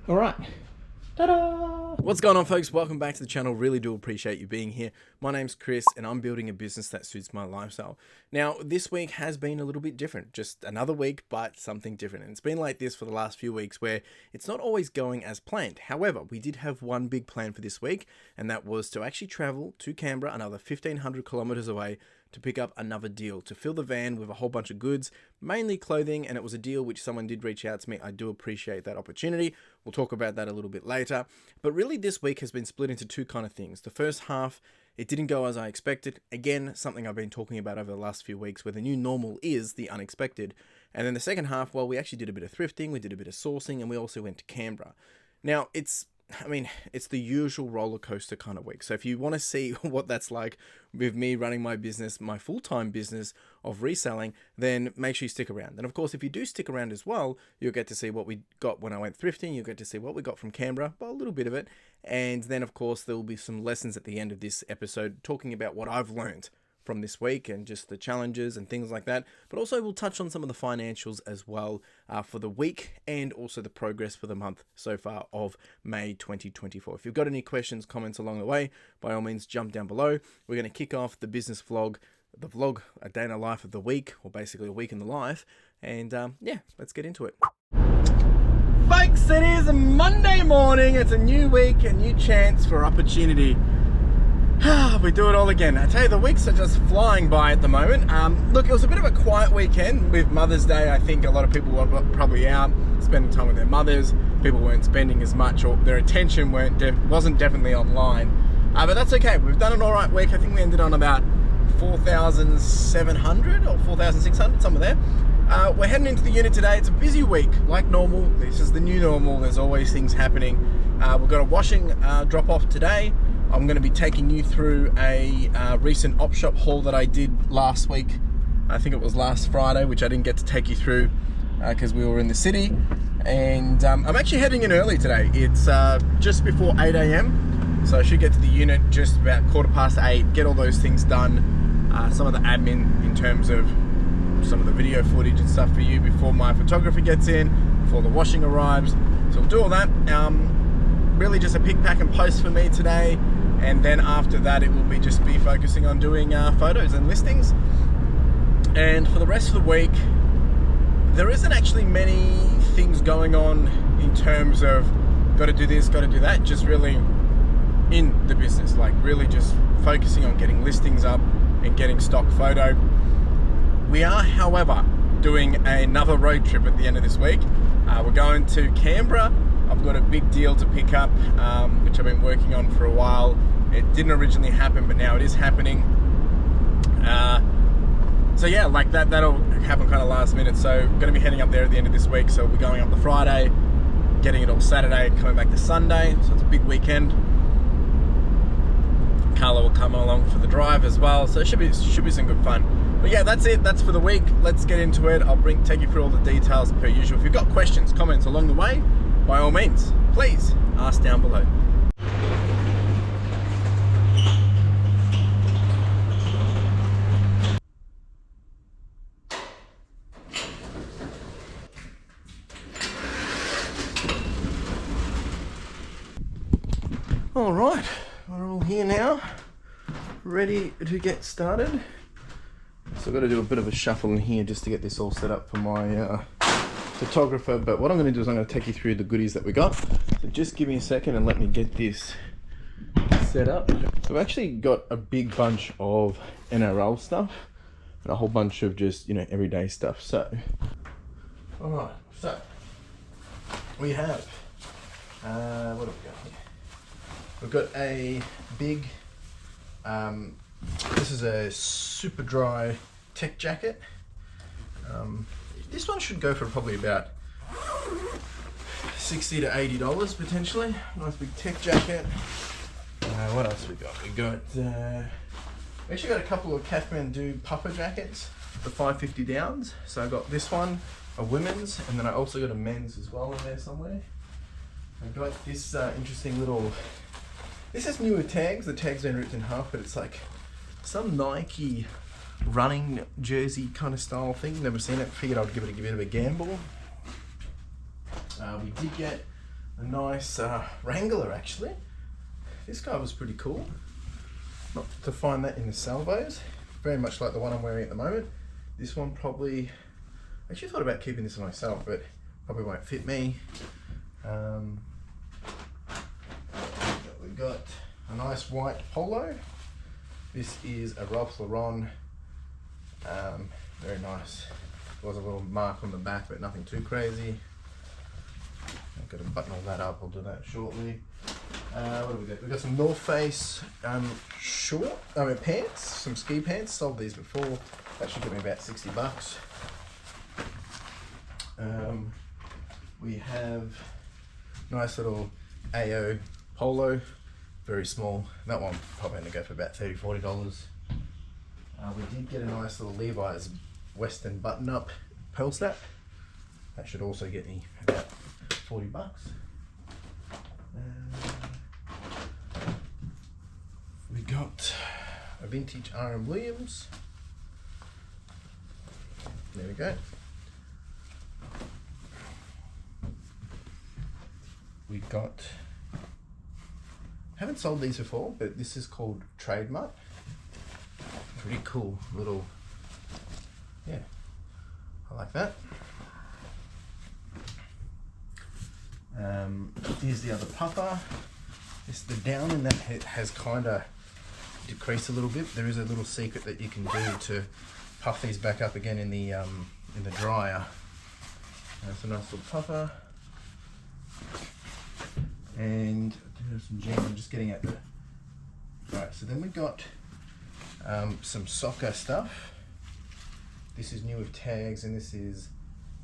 All right. Ta-da! What's going on, folks? Welcome back to the channel. Really do appreciate you being here. My name's Chris and I'm building a business that suits my lifestyle. Now, this week has been a little bit different. Just another week, but something different. And it's been like this for the last few weeks where it's not always going as planned. However, we did have one big plan for this week, and that was to actually travel to Canberra, another 1,500 kilometers away, to pick up another deal, to fill the van with a whole bunch of goods, mainly clothing, and it was a deal which someone did reach out to me. I do appreciate that opportunity. We'll talk about that a little bit later. But really this week has been split into two kind of things. The first half, it didn't go as I expected. Again, something I've been talking about over the last few weeks, where the new normal is the unexpected. And then the second half, well, we actually did a bit of thrifting, we did a bit of sourcing, and we also went to Canberra. Now, it's the usual roller coaster kind of week. So if you want to see what that's like with me running my business, my full-time business of reselling, then make sure you stick around. And of course, if you do stick around as well, you'll get to see what we got when I went thrifting. You'll get to see what we got from Canberra, well, a little bit of it. And then of course, there will be some lessons at the end of this episode talking about what I've learned from this week and just the challenges and things like that. But also we'll touch on some of the financials as well for the week, and also the progress for the month so far of May 2024. If you've got any questions, comments along the way, by all means jump down below. We're going to kick off the business vlog, a day in the life of the week, or basically a week in the life. And yeah, let's get into it. Folks, it is a Monday morning. It's a new week, a new chance for opportunity. We do it all again. I tell you, the weeks are just flying by at the moment. Look, it was a bit of a quiet weekend with Mother's Day. I think a lot of people were probably out spending time with their mothers. People weren't spending as much, or their attention wasn't definitely online. But that's okay. We've done an all right week. I think we ended on about 4,700 or 4,600, somewhere there. We're heading into the unit today. It's a busy week, like normal. This is the new normal. There's always things happening. We've got a washing drop off today. I'm going to be taking you through a recent opshop haul that I did last week. I think it was last Friday, which I didn't get to take you through because we were in the city. And I'm actually heading in early today. It's just before 8 a.m. So I should get to the unit just about 8:15, get all those things done. Some of the admin in terms of some of the video footage and stuff for you before my photographer gets in, before the washing arrives. So we'll do all that. Really just a pick, pack and post for me today. And then after that, it will be just focusing on doing photos and listings. And for the rest of the week, there isn't actually many things going on in terms of got to do this, got to do that. Just really in the business, like really just focusing on getting listings up and getting stock photo. We are, however, doing another road trip at the end of this week. We're going to Canberra. I've got a big deal to pick up, which I've been working on for a while. It didn't originally happen, but now it is happening. So yeah, like that'll happen kind of last minute. So I'm going to be heading up there at the end of this week. So we're going up the Friday, getting it all Saturday, coming back to Sunday. So it's a big weekend. Carla will come along for the drive as well. So it should be some good fun. But yeah, that's it. That's for the week. Let's get into it. I'll take you through all the details per usual. If you've got questions, comments along the way, by all means, please ask down below. All right, we're all here now, ready to get started. So I've got to do a bit of a shuffle in here just to get this all set up for my photographer. But what I'm going to do is I'm going to take you through the goodies that we got. So just give me a second and let me get this set up. So I've actually got a big bunch of NRL stuff and a whole bunch of just, everyday stuff. So, all right, so we have, what have we got here? We've got a big, this is a super dry tech jacket. This one should go for probably about $60 to $80 potentially. Nice big tech jacket. What else we got? We got, we actually got a couple of Kathmandu puffer jackets for $5.50 downs. So I got this one, a women's, and then I also got a men's as well in there somewhere. I got this interesting little, this has newer tags. The tag's been ripped in half, but it's like some Nike running jersey kind of style thing. Never seen it. Figured I'd give it a bit of a gamble. We did get a nice Wrangler actually. This guy was pretty cool. Not to find that in the salvos. Very much like the one I'm wearing at the moment. This one probably, I actually thought about keeping this for myself, but probably won't fit me. We've got a nice white polo. This is a Ralph Lauren. Very nice. There was a little mark on the back, but nothing too crazy. I've got to button all that up. I'll do that shortly. What have we got? We've got some North Face pants, some ski pants. Sold these before. That should get me about 60 bucks. We have nice little AO polo, very small. That one probably going to go for about $30, $40. We did get a nice little Levi's Western button-up pearl snap. That should also get me about 40 bucks. We got a vintage R.M. Williams. There we go. We got, haven't sold these before, but this is called Trade Mutt. Pretty cool little, yeah, I like that. Here's the other puffer. The down in that has kind of decreased a little bit. There is a little secret that you can do to puff these back up again in the dryer. That's a nice little puffer. And there's some jeans. I'm just getting at the. Right, so then we got some soccer stuff. This is new with tags, and this is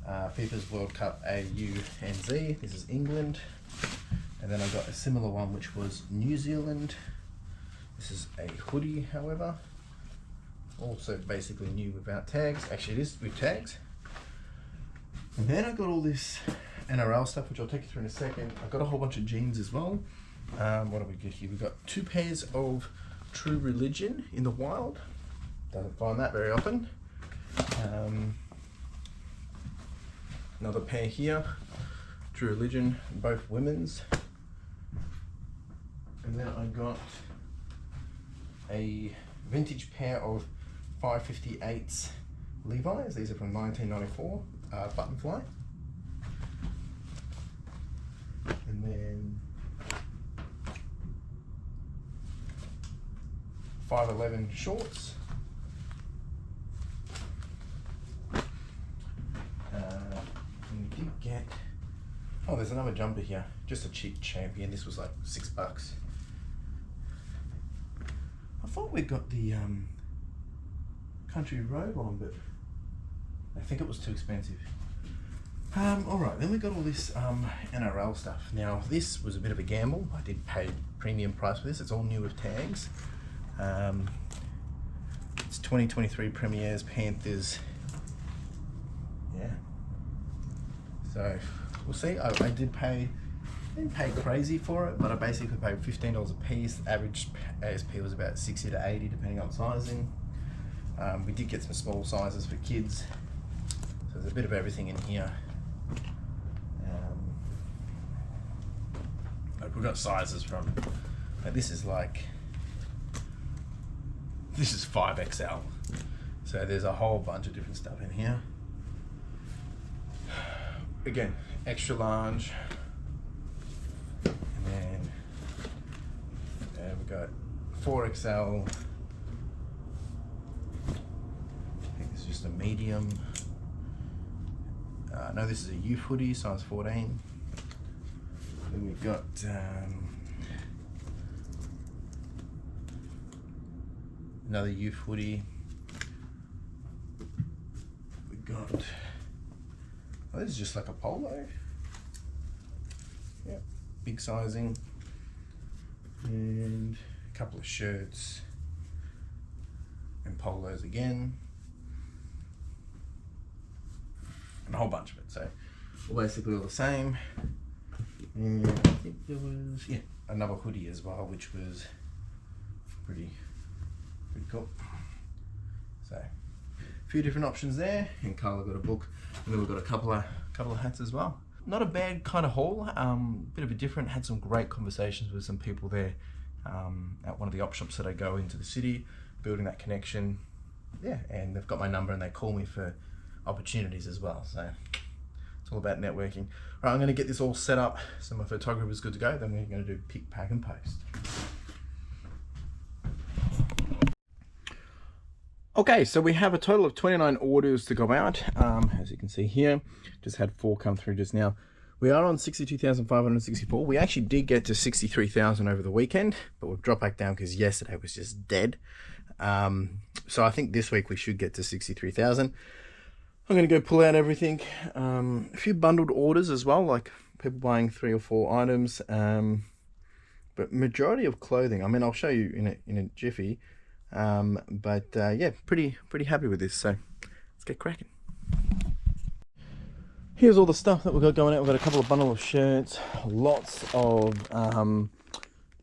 FIFA's World Cup AU and Z. This is England. And then I got a similar one which was New Zealand. This is a hoodie, however. Also basically new without tags. Actually it is with tags. And then I got all this NRL stuff, which I'll take you through in a second. I've got a whole bunch of jeans as well. What do we get here? We've got 2 pairs of True Religion in the wild. Doesn't find that very often. Another pair here, True Religion, both women's. And then I got a vintage pair of 558s Levi's. These are from 1994, button fly. And then 511 shorts. And we did get, oh, there's another jumper here, just a cheap Champion. This was like $6. I thought we got the Country Road one, but I think it was too expensive. Alright, then we got all this NRL stuff. Now, this was a bit of a gamble. I did pay premium price for this. It's all new with tags. It's 2023 Premiers, Panthers. Yeah. So, we'll see. I didn't pay crazy for it, but I basically paid $15 a piece. The average ASP was about 60 to 80 depending on sizing. We did get some small sizes for kids, so there's a bit of everything in here. We've got sizes from, this is 5XL, so there's a whole bunch of different stuff in here. Again, extra large. And then we've got 4XL. I think this is just a medium. No, this is a youth hoodie, size 14. Then we've got another youth hoodie. We got, oh, this is just like a polo. Yep, big sizing. And a couple of shirts and polos again. And a whole bunch of it, so basically all the same. And I think there was, yeah, another hoodie as well, which was pretty cool. So a few different options there, and Carla got a book, and then we've got a couple of hats as well. not a bad kind of haul. Bit of a different, had some great conversations with some people there at one of the op shops that I go into the city, building that connection. Yeah, and they've got my number and they call me for opportunities as well. So it's all about networking. All right, I'm going to get this all set up so my photographer's good to go. Then we're going to do pick, pack and post. Okay, so we have a total of 29 orders to go out. As you can see here, just had 4 come through just now. We are on 62,564. We actually did get to 63,000 over the weekend, but we've dropped back down because yesterday was just dead. So I think this week we should get to 63,000. I'm going to go pull out everything. A few bundled orders as well, like people buying 3 or 4 items. But majority of clothing. I mean, I'll show you in a jiffy. Yeah, pretty happy with this. So let's get cracking. Here's all the stuff that we've got going out. We've got a couple of bundle of shirts, lots of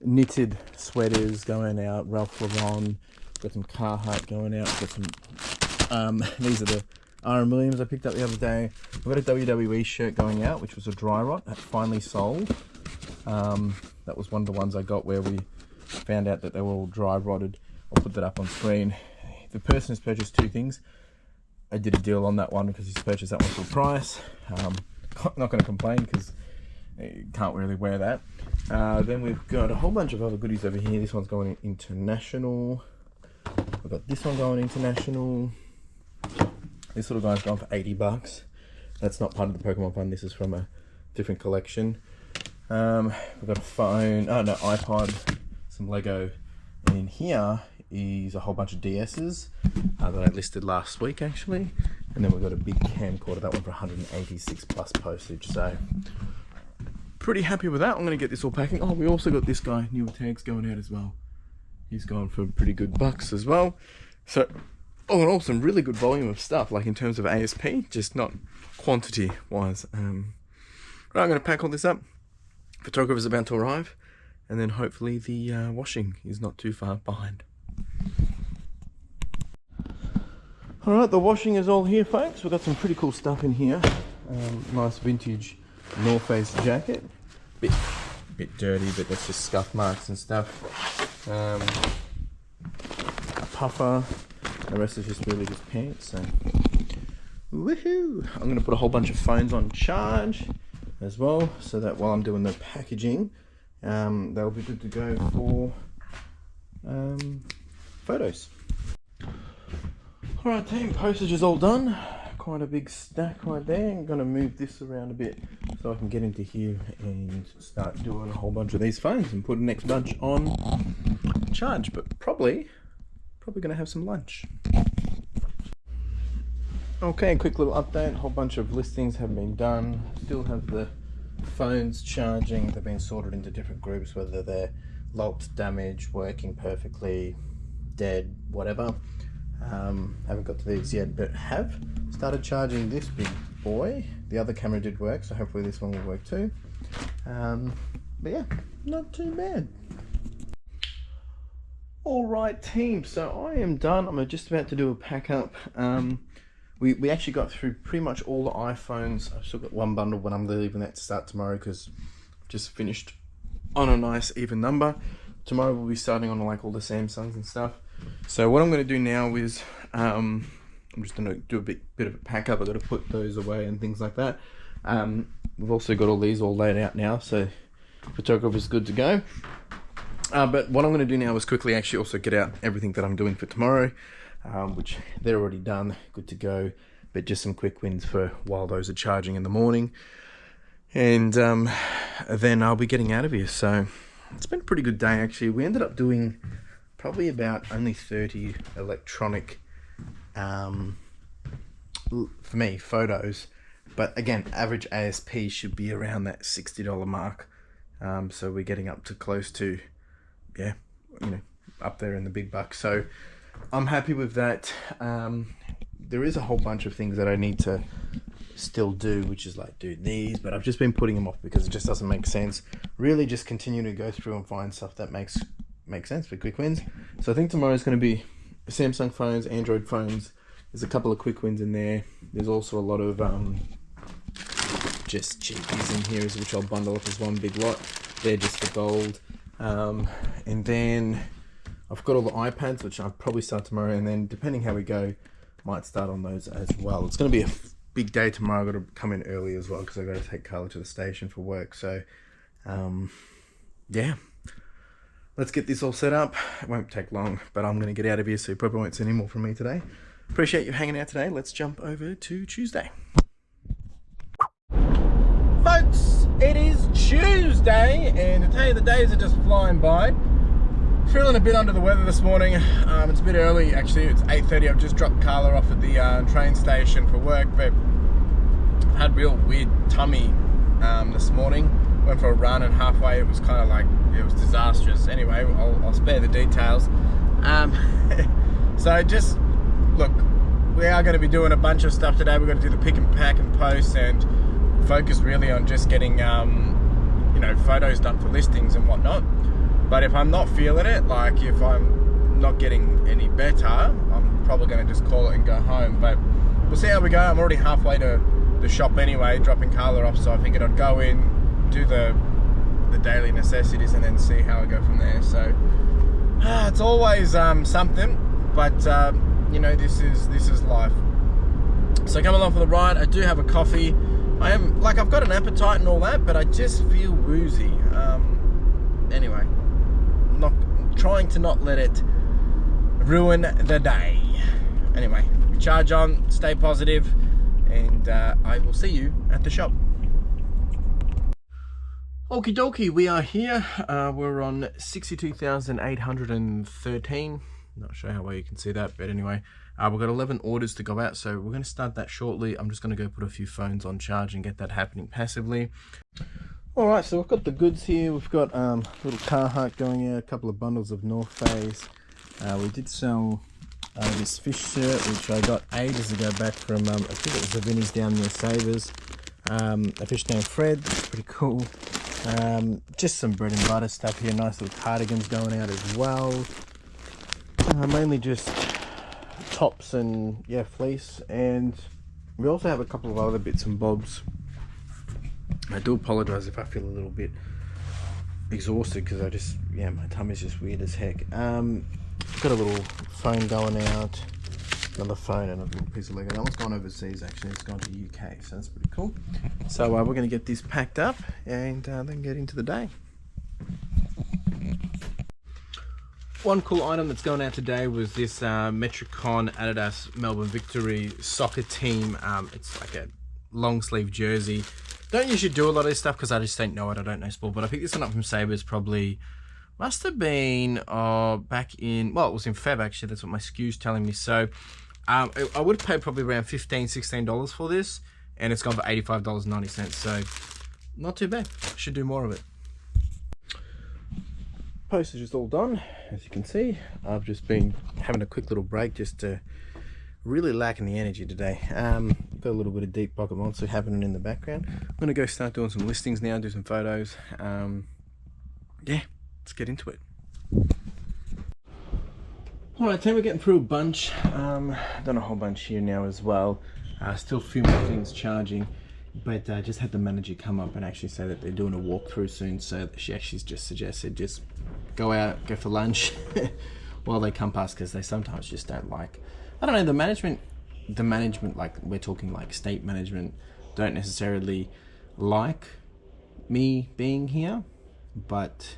knitted sweaters going out. Ralph Lauren, got some Carhartt going out. Got some. These are the R.M. Williams I picked up the other day. We've got a WWE shirt going out, which was a dry rot that finally sold. That was one of the ones I got where we found out that they were all dry rotted. I'll put that up on screen. The person has purchased 2 things. I did a deal on that one because he's purchased that one full price. Not going to complain because you can't really wear that. Then we've got a whole bunch of other goodies over here. This one's going international. We've got this one going international. This little guy's gone for 80 bucks. That's not part of the Pokemon fund. This is from a different collection. We've got a phone, iPod, some Lego. And in here is a whole bunch of DS's that I listed last week actually. And then we've got a big camcorder, that one for 186 plus postage. So pretty happy with that. I'm going to get this all packing. Oh, we also got this guy, newer tags going out as well. He's gone for pretty good bucks as well. So all in all, some really good volume of stuff, like in terms of ASP, just not quantity wise. Right, I'm going to pack all this up. Photographer's about to arrive. And then hopefully the washing is not too far behind. Alright, the washing is all here, folks. We've got some pretty cool stuff in here. Nice vintage North Face jacket. Bit dirty, but that's just scuff marks and stuff. A puffer. The rest is just really just pants. So, woohoo! I'm going to put a whole bunch of phones on charge as well, so that while I'm doing the packaging, they'll be good to go for photos. Alright team, postage is all done. Quite a big stack right there. I'm going to move this around a bit so I can get into here and start doing a whole bunch of these phones and put the next bunch on charge. But probably going to have some lunch. Okay, quick little update. A whole bunch of listings have been done. Still have the phones charging. They've been sorted into different groups, whether they're locked, damaged, working perfectly, dead, whatever. Haven't got to these yet, but have started charging this big boy. The other camera did work, so hopefully this one will work too. But yeah, not too bad. Alright team, so I am done. I'm just about to do a pack up. We actually got through pretty much all the iPhones. I've still got one bundle, but I'm leaving that to start tomorrow because I've just finished on a nice even number. Tomorrow we'll be starting on like all the Samsungs and stuff. So what I'm going to do now is I'm just going to do a bit of a pack up. I've got to put those away and things like that. We've also got all these all laid out now, so photographer's good to go. But what I'm going to do now is quickly actually also get out everything that I'm doing for tomorrow. Which they're already done, good to go, but just some quick wins for while those are charging in the morning, and then I'll be getting out of here. So it's been a pretty good day actually. We ended up doing probably about only 30 electronic for me photos, but again, average ASP should be around that $60 mark. So we're getting up to close to, yeah, up there in the big bucks. So I'm happy with that. There is a whole bunch of things that I need to still do, which is like do these, but I've just been putting them off because it just doesn't make sense. Really just continue to go through and find stuff that makes sense for quick wins. So I think tomorrow is going to be Samsung phones, Android phones. There's a couple of quick wins in there. There's also a lot of just cheapies in here, which I'll bundle up as one big lot. They're just the gold. And then I've got all the iPads, which I'll probably start tomorrow, and then depending how we go, might start on those as well. It's going to be a big day tomorrow. I've got to come in early as well because I've got to take Carla to the station for work. So, yeah, let's get this all set up. It won't take long, but I'm going to get out of here, so you probably won't see any more from me today. Appreciate you hanging out today. Let's jump over to Tuesday. Folks, it is Tuesday, and to tell you, the days are just flying by. Feeling a bit under the weather this morning. It's a bit early actually. It's 8:30. I've just dropped Carla off at the train station for work, but I had real weird tummy this morning. Went for a run, and halfway it was kind of like, it was disastrous. Anyway, I'll spare the details. So just look, we are going to be doing a bunch of stuff today. We're going to do the pick and pack and post, and focus really on just getting you know, photos done for listings and whatnot. But if I'm not feeling it, like if I'm not getting any better, I'm probably going to just call it and go home. But we'll see how we go. I'm already halfway to the shop anyway, dropping Carla off, so I figured I'd go in, do the daily necessities, and then see how I go from there. So it's always something, but you know, this is life. So come along for the ride. I do have a coffee. I've got an appetite and all that, but I just feel woozy. Anyway, not trying to not let it ruin the day. Anyway, charge on, stay positive, and I will see you at the shop. Okie dokie, we are here. We're on 62,813. Not sure how well you can see that, but anyway, we've got 11 orders to go out, so we're going to start that shortly. I'm just going to go put a few phones on charge and get that happening passively. Alright, so we've got the goods here. We've got a little Carhartt going out, a couple of bundles of North Face. We did sell this fish shirt, which I got ages ago back from, I think it was the Vinnie's down near Savers. A fish named Fred, that's pretty cool. Just some bread and butter stuff here, nice little cardigans going out as well. Mainly just tops and, yeah, fleece. And we also have a couple of other bits and bobs. I do apologise if I feel a little bit exhausted, because my tummy's just weird as heck. Got a little phone going out, another phone and a little piece of Lego. That one's gone overseas actually, it's gone to UK, so that's pretty cool. So we're going to get this packed up and then get into the day. One cool item that's going out today was this Metricon Adidas Melbourne Victory soccer team. It's like a long sleeve jersey. Don't usually do a lot of this stuff because I just don't know it. I don't know sport, but I picked this one up from Sabres probably, must have been back in, well, it was in Feb actually. That's what my SKU's telling me. So I would have paid probably around $15, $16 for this, and it's gone for $85.90. So not too bad. Should do more of it. Post is just all done. As you can see, I've just been having a quick little break just to really lacking the energy today. Got a little bit of deep pocket monster happening in the background. I'm gonna go start doing some listings now, do some photos. Yeah, let's get into it. All right, team, we're getting through a bunch. Done a whole bunch here now as well. Still a few more things charging, but just had the manager come up and actually say that they're doing a walkthrough soon. So she actually just suggested just go out, go for lunch while they come past, because they sometimes just don't like, I don't know, the management, like we're talking like state management, don't necessarily like me being here, but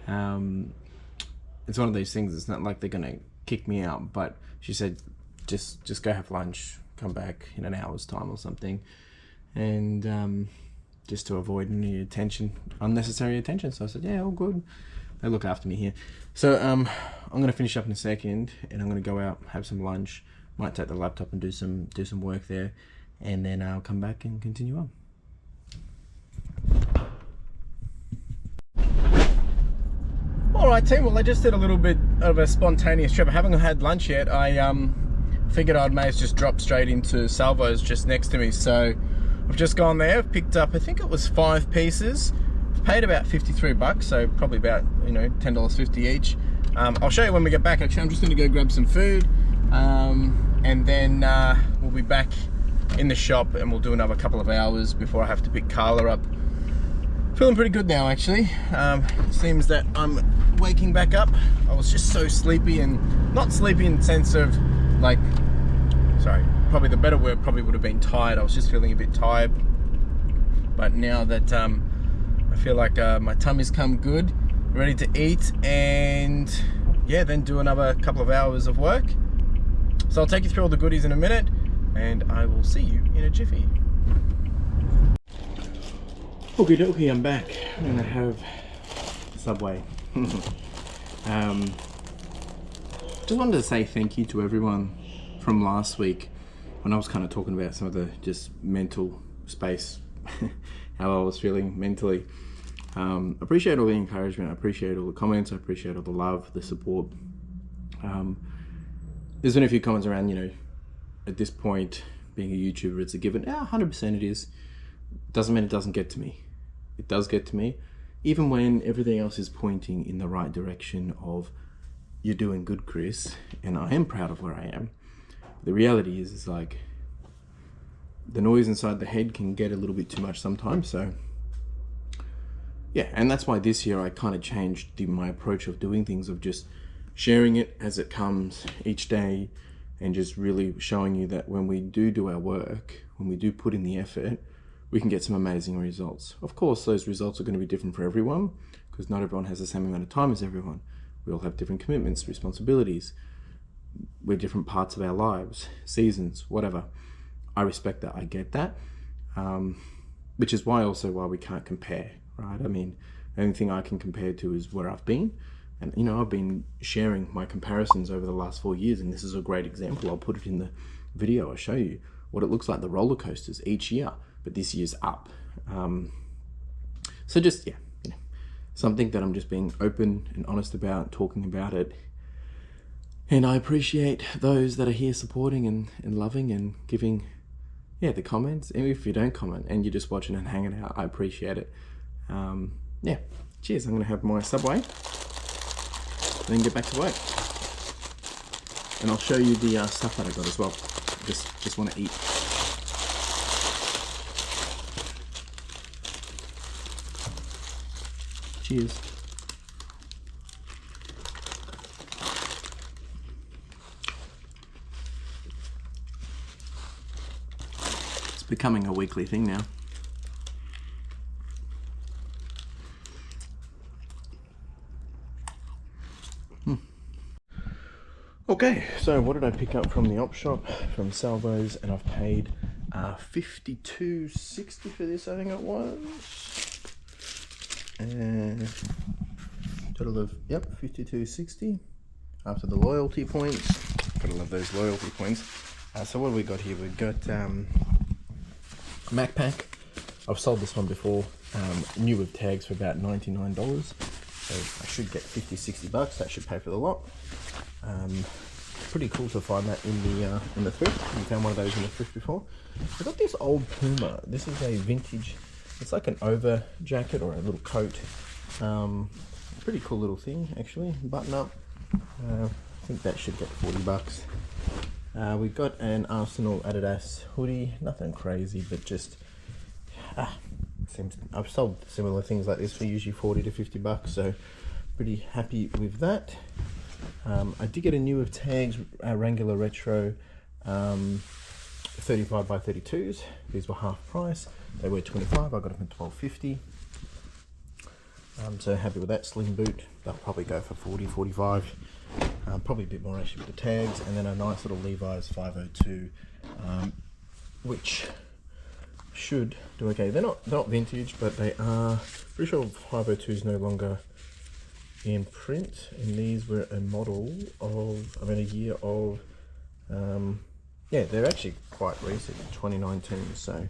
it's one of those things. It's not like they're gonna kick me out, but she said just go have lunch, come back in an hour's time or something, and just to avoid any unnecessary attention. So I said, yeah, all good. They look after me here. So I'm gonna finish up in a second, and I'm gonna go out, have some lunch, might take the laptop and do some work there, and then I'll come back and continue on. Alright team, well I just did a little bit of a spontaneous trip. I haven't had lunch yet. I figured I may as just drop straight into Salvo's just next to me. So I've just gone there, I've picked up, I think it was 5 pieces. I've paid about 53 bucks, so probably about, you know, $10.50 each. I'll show you when we get back. Actually, I'm just going to go grab some food, and then we'll be back in the shop, and we'll do another couple of hours before I have to pick Carla up. Feeling pretty good now, actually. Seems that I'm waking back up. I was just so sleepy, and not sleepy in the sense of like, sorry, probably the better word probably would have been tired. I was just feeling a bit tired. But now that I feel like my tummy's come good, ready to eat, and yeah, then do another couple of hours of work. So I'll take you through all the goodies in a minute, and I will see you in a jiffy. Okie dokie, I'm back. I'm gonna have Subway. Just wanted to say thank you to everyone from last week when I was kind of talking about some of the just mental space, how I was feeling mentally. Appreciate all the encouragement, I appreciate all the comments, I appreciate all the love, the support. There's been a few comments around, you know, at this point, being a YouTuber, it's a given. Yeah, 100% it is. Doesn't mean it doesn't get to me. It does get to me, even when everything else is pointing in the right direction of, you're doing good, Chris, and I am proud of where I am. The reality is like, the noise inside the head can get a little bit too much sometimes, so yeah, and that's why this year I kind of changed my approach of doing things, of just sharing it as it comes each day, and just really showing you that when we do our work, when we do put in the effort, we can get some amazing results. Of course, those results are going to be different for everyone, because not everyone has the same amount of time as everyone. We all have different commitments, responsibilities. We're different parts of our lives, seasons, whatever. I respect that, I get that. Which is why we can't compare, right? I mean, the only thing I can compare to is where I've been. And you know, I've been sharing my comparisons over the last 4 years, and this is a great example. I'll put it in the video. I'll show you what it looks like, the roller coasters each year, but this year's up. So just, yeah, you know, something that I'm just being open and honest about, talking about it. And I appreciate those that are here supporting and loving and giving, yeah, the comments. And if you don't comment and you're just watching and hanging out, I appreciate it. Yeah, cheers. I'm gonna have my Subway, then get back to work, and I'll show you the stuff that I got as well. Just want to eat. Cheers. It's becoming a weekly thing now. Okay, so what did I pick up from the op shop, from Salvos, and I've paid $52.60 for this, I think it was. And total of, yep, $52.60 after the loyalty points. Gotta love those loyalty points. So what have we got here? We've got a Mac pack. I've sold this one before, new with tags for about $99. So I should get 50-60 bucks. That should pay for the lot. Pretty cool to find that in the thrift. We found one of those in the thrift before. I got this old Puma. This is a vintage. It's like an over jacket or a little coat. Pretty cool little thing actually. Button up. I think that should get 40 bucks. We've got an Arsenal Adidas hoodie. Nothing crazy, but just seems I've sold similar things like this for usually 40 to 50 bucks. So pretty happy with that. I did get a new of tags, Wrangler Retro 35 by 32s. These were half price. They were 25. I got them for $12.50. I'm so happy with that. Sling boot. They'll probably go for 40, 45. Probably a bit more actually with the tags. And then a nice little Levi's 502, which should do okay. They're not vintage, but they are. Pretty sure 502 is no longer in print, and these were a model of, a year of, yeah, they're actually quite recent, 2019, so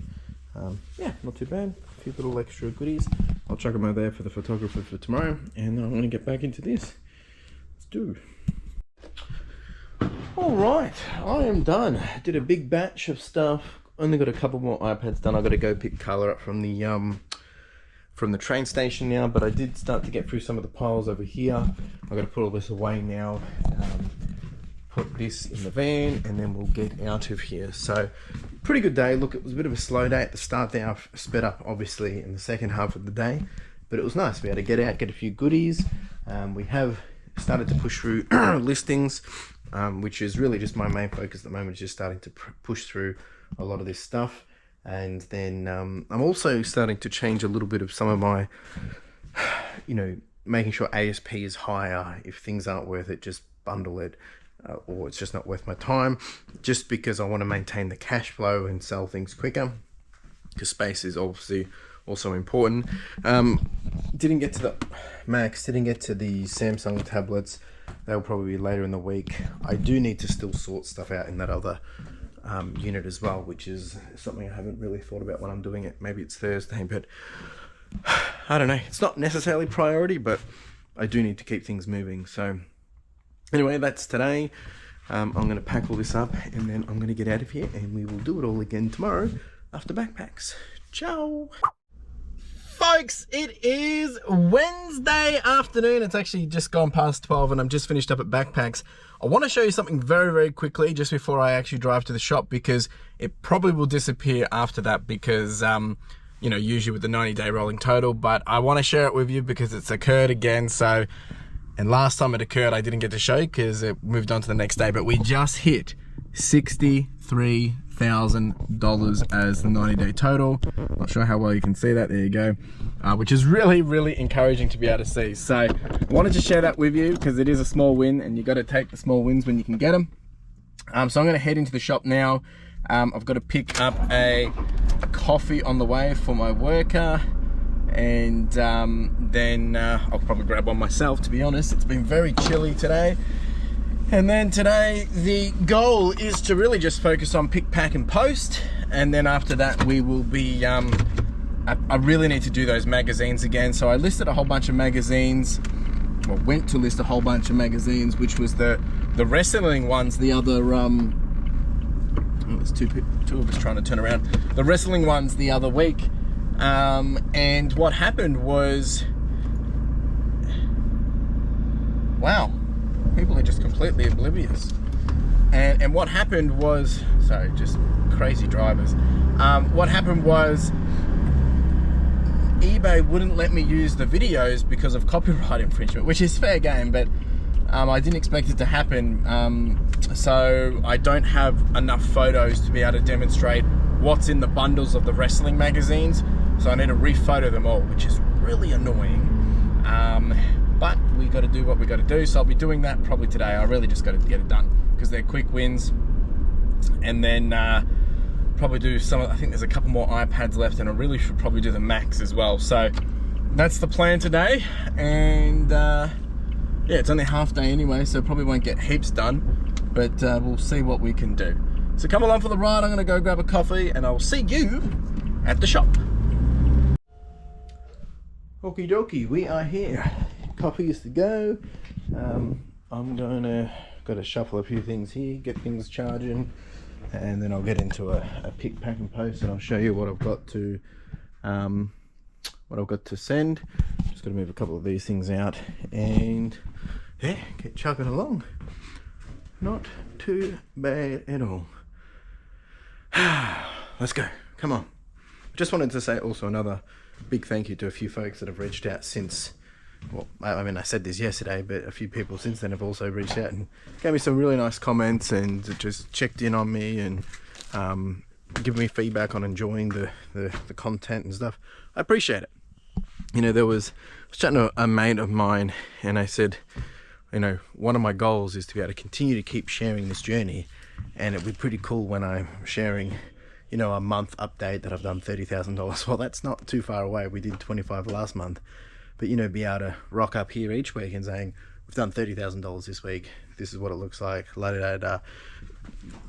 yeah, not too bad. A few little extra goodies. I'll chuck them over there for the photographer for tomorrow, and then I'm going to get back into this. Let's do. Alright, I am done. Did a big batch of stuff, only got a couple more iPads done. I've got to go pick Carla up from the train station now, but I did start to get through some of the piles over here. I've got to put all this away now, put this in the van, and then we'll get out of here. So pretty good day. Look, it was a bit of a slow day at the start there. I've sped up obviously in the second half of the day, but it was nice to be able to get out, get a few goodies. We have started to push through listings, which is really just my main focus at the moment, is just starting to push through a lot of this stuff. And then I'm also starting to change a little bit of some of my, making sure ASP is higher. If things aren't worth it, just bundle it, or it's just not worth my time, just because I want to maintain the cash flow and sell things quicker, because space is obviously also important. Didn't get to the Macs, didn't get to the Samsung tablets. They'll probably be later in the week. I do need to still sort stuff out in that other unit as well, which is something I haven't really thought about when I'm doing it. Maybe it's Thursday, but I don't know. It's not necessarily priority, but I do need to keep things moving. So anyway, that's today. I'm going to pack all this up and then I'm going to get out of here, and we will do it all again tomorrow after backpacks. Ciao. Folks, it is Wednesday afternoon. It's actually just gone past 12 and I'm just finished up at backpacks. I want to show you something very, very quickly just before I actually drive to the shop, because it probably will disappear after that, because usually with the 90-day rolling total, but I want to share it with you because it's occurred again. And last time it occurred, I didn't get to show you because it moved on to the next day, but we just hit $63,000 as the 90-day total. Not sure how well you can see that. There you go. Which is really, really encouraging to be able to see. So I wanted to share that with you because it is a small win, and you got to take the small wins when you can get them. So I'm going to head into the shop now. I've got to pick up a coffee on the way for my worker, and then I'll probably grab one myself, to be honest. It's been very chilly today. And then today the goal is to really just focus on pick, pack and post, and then after that we will be I really need to do those magazines again. So I listed a whole bunch of magazines, or went to list a whole bunch of magazines, which was the Reselling ones, the other there's two of us trying to turn around, the Reselling ones the other week, and what happened was, wow, people are just completely oblivious. And what happened was, sorry, just crazy drivers. What happened was eBay wouldn't let me use the videos because of copyright infringement, which is fair game, but I didn't expect it to happen. So I don't have enough photos to be able to demonstrate what's in the bundles of the Reselling magazines. So I need to rephoto them all, which is really annoying. But we got to do what we got to do. So I'll be doing that probably today. I really just got to get it done because they're quick wins. And then probably do some, I think there's a couple more iPads left, and I really should probably do the Macs as well. So that's the plan today. And yeah, it's only half day anyway, so probably won't get heaps done, but we'll see what we can do. So come along for the ride. I'm gonna go grab a coffee and I'll see you at the shop. Okie dokie, we are here. Coffee is to go. I'm gotta shuffle a few things here, get things charging, and then I'll get into a pick, pack and post, and I'll show you what I've got to send. Just got to move a couple of these things out, and yeah, get chugging along. Not too bad at all. Let's go. Come on. Just wanted to say also another big thank you to a few folks that have reached out since. Well, I mean, I said this yesterday, but a few people since then have also reached out and gave me some really nice comments and just checked in on me and given me feedback on enjoying the content and stuff. I appreciate it. I was chatting to a mate of mine, and I said, one of my goals is to be able to continue to keep sharing this journey, and it'd be pretty cool when I'm sharing, a month update that I've done $30,000. Well, that's not too far away. We did 25 last month. But, be able to rock up here each week and saying, we've done $30,000 this week. This is what it looks like. La da da da.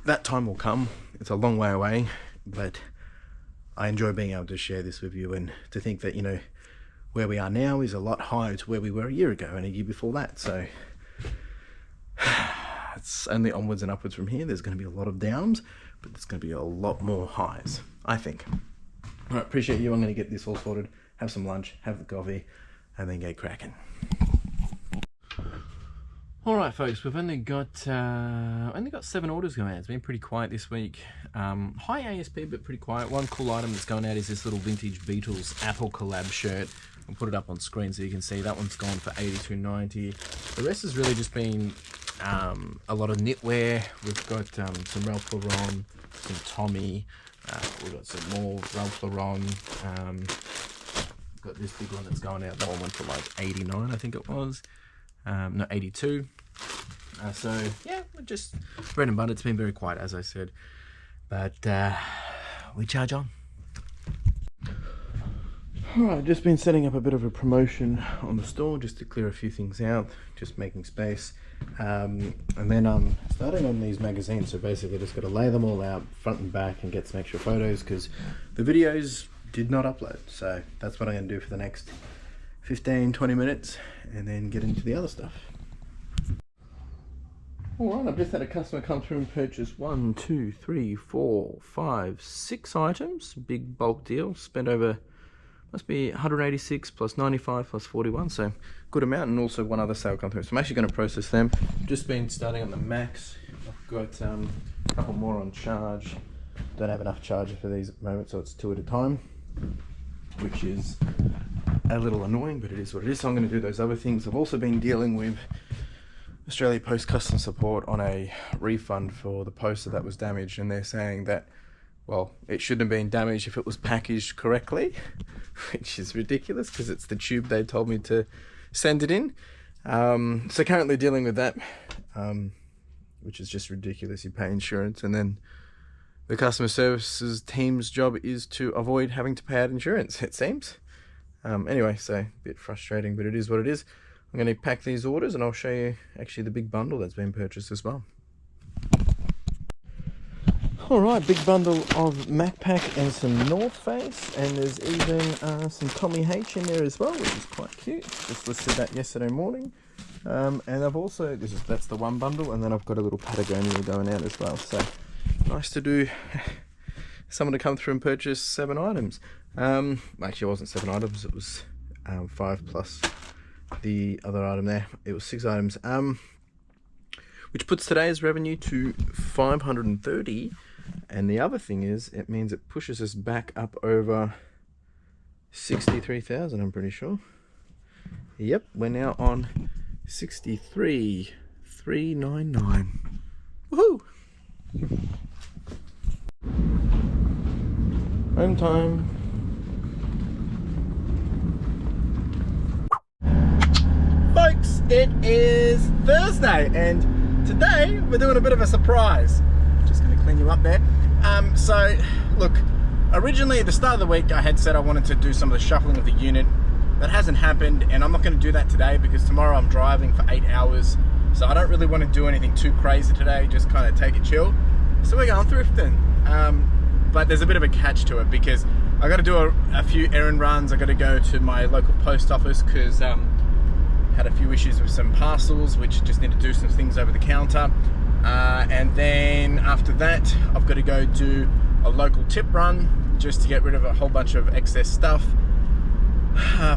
That time will come. It's a long way away, but I enjoy being able to share this with you, and to think that, where we are now is a lot higher to where we were a year ago and a year before that. So it's only onwards and upwards from here. There's going to be a lot of downs, but there's going to be a lot more highs, I think. All right, appreciate you. I'm going to get this all sorted, have some lunch, have the coffee, and then get cracking. All right, folks, we've only got 7 orders going out. It's been pretty quiet this week. High ASP, but pretty quiet. One cool item that's going out is this little vintage Beatles Apple collab shirt. I'll put it up on screen so you can see that one's gone for $82.90. The rest has really just been a lot of knitwear. We've got some Ralph Lauren, some Tommy. We've got some more Ralph Lauren. Got this big one that's going out. That one went for like 89, I think it was. No, 82. So yeah, just bread and butter. It's been very quiet, as I said, but we charge on. Alright, just been setting up a bit of a promotion on the store just to clear a few things out, just making space, and then I'm starting on these magazines. So basically just got to lay them all out front and back and get some extra photos because the videos did not upload. So that's what I'm going to do for the next 15-20 minutes and then get into the other stuff. Alright, I've just had a customer come through and purchase 1, 2, 3, 4, 5, 6 items. Big bulk deal. Spent over, must be 186 plus 95 plus 41, so good amount. And also one other sale come through, so I'm actually going to process them. Just been starting on the Max. I've got a couple more on charge. Don't have enough charger for these at the moment, so it's 2 at a time, which is a little annoying, but it is what it is. So I'm going to do those other things. I've also been dealing with Australia Post Customs Support on a refund for the poster that was damaged, and they're saying that, well, it shouldn't have been damaged if it was packaged correctly, which is ridiculous because it's the tube they told me to send it in. So currently dealing with that, which is just ridiculous. You pay insurance and then the customer services team's job is to avoid having to pay out insurance, it seems. Anyway, so a bit frustrating, but it is what it is. I'm going to pack these orders and I'll show you actually the big bundle that's been purchased as well. Alright, big bundle of MacPack and some North Face, and there's even some Tommy H in there as well, which is quite cute. Just listed that yesterday morning. And I've also, that's the one bundle, and then I've got a little Patagonia going out as well. So nice to do someone to come through and purchase 7 items. Actually it wasn't 7 items, it was 5 plus the other item there. It was 6 items, which puts today's revenue to 530. And the other thing is, it means it pushes us back up over 63,000, I'm pretty sure. Yep, we're now on 63,399. Woohoo! Home time. Folks, it is Thursday, and today we're doing a bit of a surprise. Just going to clean you up there. So, look, originally at the start of the week I had said I wanted to do some of the shuffling of the unit. That hasn't happened, and I'm not going to do that today because tomorrow I'm driving for 8 hours. So I don't really want to do anything too crazy today, just kind of take it chill. So we're going thrifting. But there's a bit of a catch to it because I got to do a few errand runs. I got to go to my local post office because had a few issues with some parcels, which just need to do some things over the counter. And then after that, I've got to go do a local tip run just to get rid of a whole bunch of excess stuff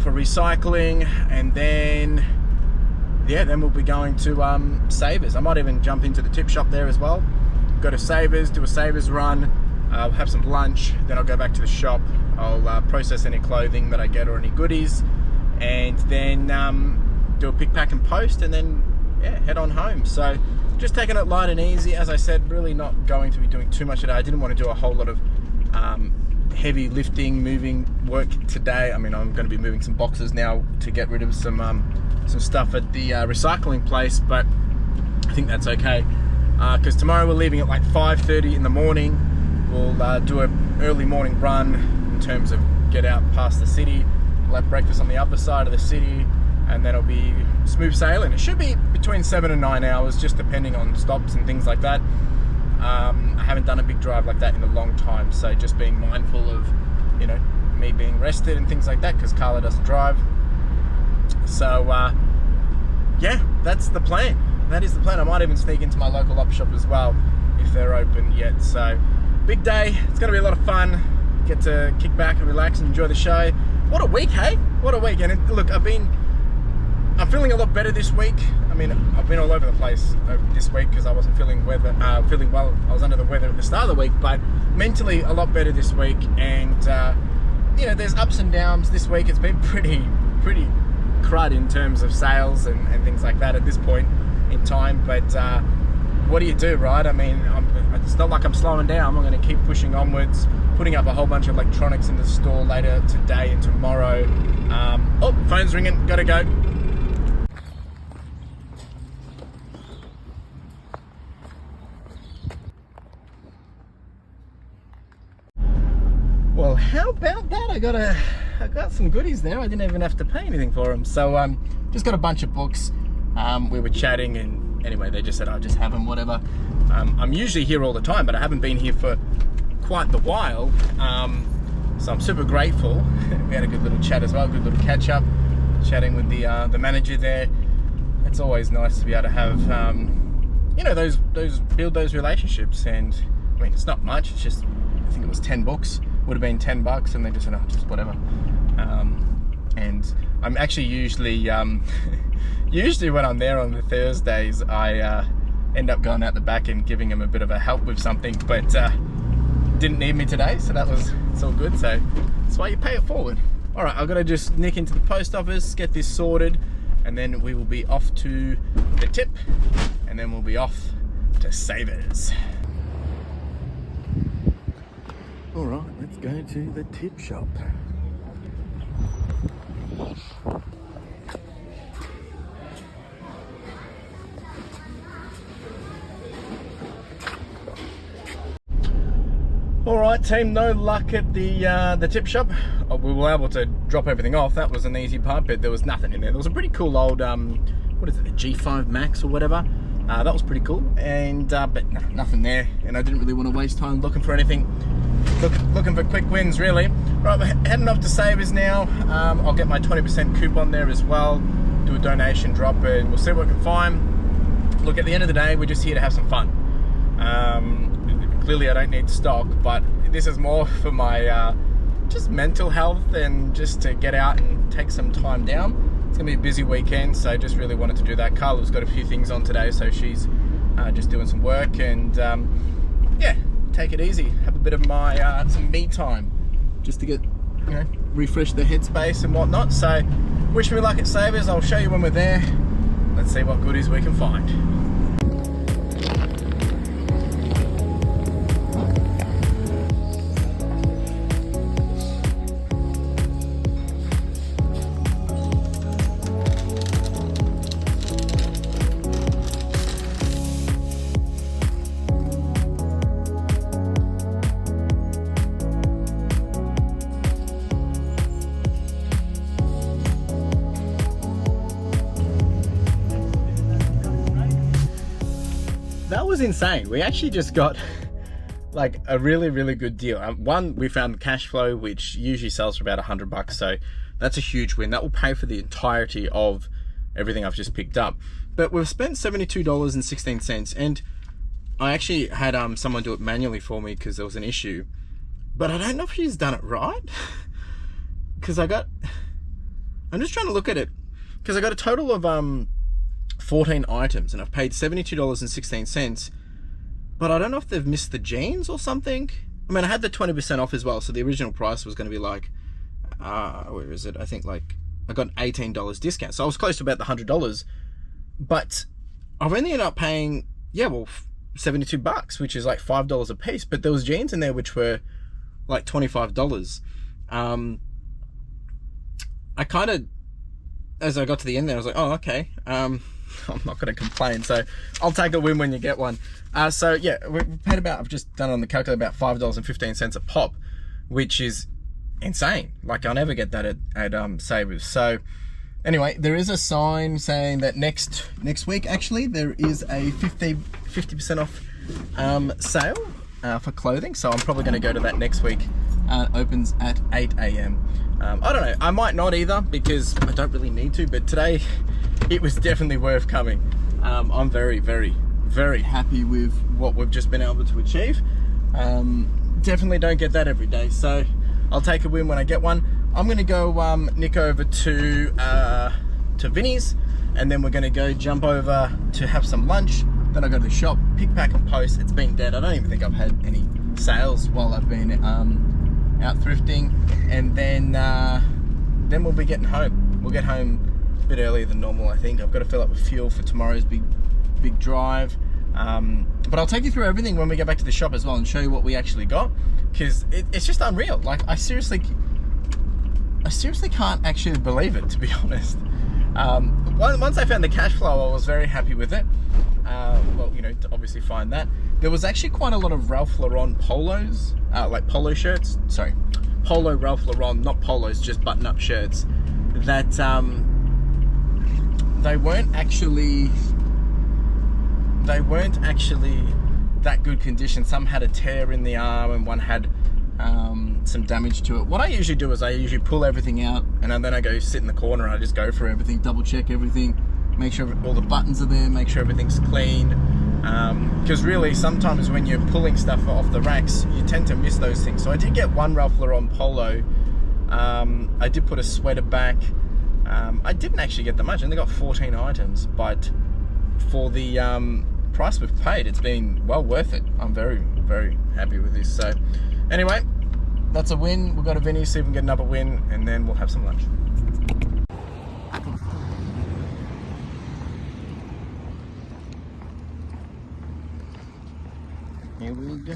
for recycling. And then, yeah, then we'll be going to Savers. I might even jump into the tip shop there as well. Go to Savers, do a Savers run, have some lunch, then I'll go back to the shop. I'll process any clothing that I get or any goodies, and then do a pick, pack and post, and then yeah, head on home. So just taking it light and easy. As I said, really not going to be doing too much today. I didn't want to do a whole lot of heavy lifting, moving work today. I mean, I'm going to be moving some boxes now to get rid of some stuff at the recycling place, but I think that's okay because tomorrow we're leaving at like 5:30 in the morning. We'll do an early morning run in terms of get out past the city. We'll have breakfast on the other side of the city, and then it'll be smooth sailing. It should be between 7 and 9 hours, just depending on stops and things like that. I haven't done a big drive like that in a long time, so just being mindful of, you know, me being rested and things like that, because Carla doesn't drive. So yeah, that's the plan. That is the plan. I might even sneak into my local op shop as well if they're open yet. So big day. It's going to be a lot of fun. Get to kick back and relax and enjoy the show. What a week, hey? What a week. And look, I've been I'm feeling a lot better this week. I mean, I've been all over the place this week because I wasn't feeling well. I was under the weather at the start of the week, but mentally a lot better this week. And you know, there's ups and downs this week. It's been pretty crud in terms of sales and things like that at this point in time. But what do you do, right? I mean, it's not like I'm slowing down. I'm going to keep pushing onwards, putting up a whole bunch of electronics in the store later today and tomorrow. Oh, phone's ringing. Gotta go. Well, how about that? I got some goodies there. I didn't even have to pay anything for them. So just got a bunch of books. We were chatting, and anyway, they just said I'll just have them, whatever. I'm usually here all the time, but I haven't been here for quite the while. So I'm super grateful. We had a good little chat as well, good little catch up, chatting with the manager there. It's always nice to be able to have you know, build those relationships. And I mean, it's not much. It's just, I think it was 10 books. Would have been $10, and they just said, oh, just whatever. And I'm actually usually usually when I'm there on the Thursdays, I end up going out the back and giving them a bit of a help with something, but didn't need me today, so it's all good. So that's why you pay it forward. All right, I've got to just nick into the post office, get this sorted, and then we will be off to the tip, and then we'll be off to Savers. All right, let's go to the tip shop. All right, team, no luck at the tip shop. We were able to drop everything off. That was an easy part, but there was nothing in there. There was a pretty cool old, what is it, the G5 Max or whatever. That was pretty cool, and but nothing there, and I didn't really want to waste time looking for anything. Looking for quick wins, really. Right, we're heading off to Savers now. I'll get my 20% coupon there as well, do a donation drop, and we'll see what we can find. Look, at the end of the day, we're just here to have some fun. Clearly I don't need stock, but this is more for my just mental health and just to get out and take some time down. It's gonna be a busy weekend, so just really wanted to do that. Carla's got a few things on today, so she's just doing some work, and yeah, take it easy, have a bit of my some me time, just to get, you know, refresh the headspace and whatnot. So wish me luck at Savers. I'll show you when we're there. Let's see what goodies we can find. That was insane. We actually just got like a really good deal. One, we found the cash flow, which usually sells for about $100, so that's a huge win. That will pay for the entirety of everything I've just picked up. But we've spent $72.16, and I actually had someone do it manually for me because there was an issue, but I don't know if she's done it right. Because I'm just trying to look at it, because I got a total of 14 items, and I've paid $72.16, but I don't know if they've missed the jeans or something. I mean, I had the 20% off as well, so the original price was going to be like, where is it? I think like I got an $18 discount, so I was close to about the $100, but I've only ended up paying, yeah, well, $72, which is like $5 a piece, but there was jeans in there which were like $25. I kind of, as I got to the end there, I was like, oh, okay, I'm not going to complain, so I'll take a win when you get one. So yeah, we've paid about, I've just done on the calculator, about $5.15 a pop, which is insane. Like, I'll never get that at Savers. So anyway, there is a sign saying that next week, actually, there is a 50% off sale for clothing, so I'm probably going to go to that next week. It opens at 8 AM. I don't know, I might not either, because I don't really need to, but today it was definitely worth coming. I'm very happy with what we've just been able to achieve. Definitely don't get that every day, so I'll take a win when I get one. I'm gonna go nick over to Vinny's, and then we're going to go jump over to have some lunch. Then I go to the shop, pick, pack and post. It's been dead. I don't even think I've had any sales while I've been out thrifting, and then we'll be getting home. We'll get home a bit earlier than normal, I think. I've got to fill up with fuel for tomorrow's big drive. But I'll take you through everything when we get back to the shop as well and show you what we actually got, because it's just unreal. Like, I seriously can't actually believe it, to be honest. Once I found the cash flow, I was very happy with it. Well, you know, to obviously find that. There was actually quite a lot of Ralph Lauren polos, like polo shirts. Sorry, polo Ralph Lauren, not polos, just button-up shirts that they weren't actually that good condition. Some had a tear in the arm and one had some damage to it. What I usually do is I usually pull everything out, and then I go sit in the corner and I just go for everything, double check everything, make sure all the buttons are there, make sure everything's clean, because really sometimes when you're pulling stuff off the racks you tend to miss those things. So I did get one Ralph Lauren polo. I did put a sweater back. I didn't actually get that much. I only got 14 items, but for the price we've paid, it's been well worth it. I'm very, very happy with this. So anyway, that's a win. We'll go to Vinny's, see if we can get another win, and then we'll have some lunch. Here we go.